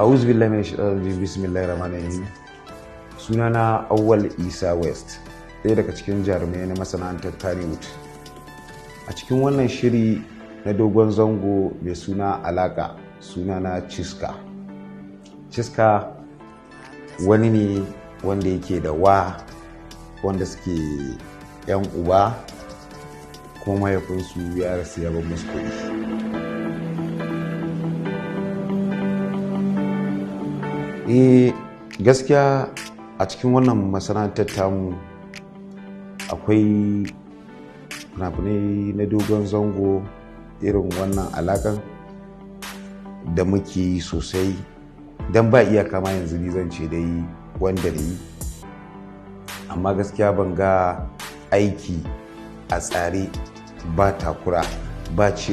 A'udhu billahi minash shaitanir rajim. Bismillahir rahmanir rahim. Sunana Awwal Isa West, ɗaya daga cikin jarumai na masana'antar Kannywood. A cikin wannan shiri na dogon zango mai suna Alaka, sunana Ciska. Ciska wani ne wanda yake da wanda suke yan uba, kuma mahaifinsu ya rasu ya bar musu kuɗi. Gaskiya a cikin wannan masana'antar tamu akwai fina-finai na dogon zango irin wannan alakan da muke yi sosai, don ba iyaka ma yanzu ni zan ce dai wanda da yi, amma gaskiya ban ga aiki a tsare ba takura ba cewa